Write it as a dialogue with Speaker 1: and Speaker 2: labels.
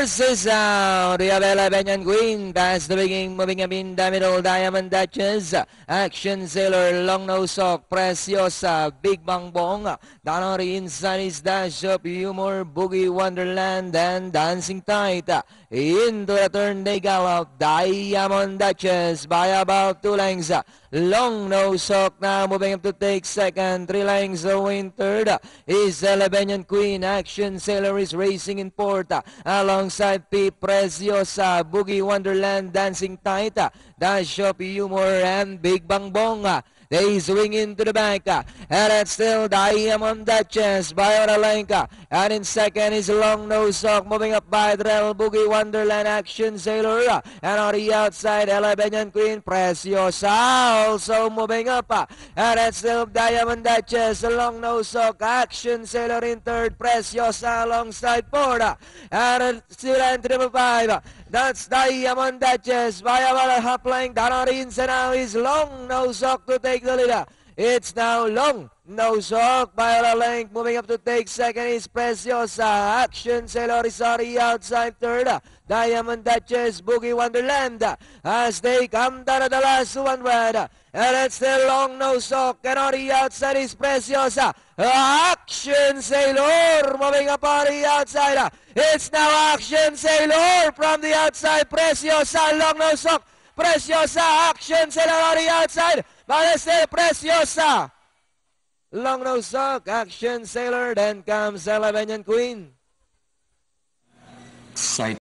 Speaker 1: Force is out. We have Eleven Queen. Past the beginning, moving up in the middle. Diamond Duchess. Action Sailor. Long Nose Hawk. Preciosa. Big Bang Bong. Down on the inside is Dash of Humor. Boogie Wonderland. And Dancing Tight. Into the turn they gallop. Diamond Duchess by about 2 lengths. Long Nose Hawk now moving up to take second. 3 lengths away in third is Eleven Queen. Action Sailor is racing in fourth. Alongside P. Preciosa, Boogie Wonderland, Dancing Tight, Dash of Humor, and Big Bang Bong. They swing into the back, and it's still Diamond Duchess by Oralenka. And in second is Long Nose Hawk, moving up by Drell, Boogie Wonderland, Action Sailor. And on the outside, Eleven Queen, Preciosa also moving up. And it's still Diamond Duchess, Long Nose Hawk, Action Sailor in third, Preciosa alongside fourth. And still entry number 5. That's Diamond Duchess by about a half length. Down on the inside now is Long Nose Hawk to take the lead. It's now Long Nose Hawk by a length. Moving up to take second is Preciosa. Action Sailor is on the outside third. Diamond Duchess, Boogie Wonderland as they come down to the last 100. And it's still Long Nose Hawk, and on the outside is Preciosa. Action Sailor moving up on the outside. It's now Action Sailor from the outside. Preciosa, Long Nose Hawk, Preciosa, Action Sailor on the outside. But it's still Preciosa, Long Nose Hawk, Action Sailor. Then comes Eleven Queen.
Speaker 2: Sight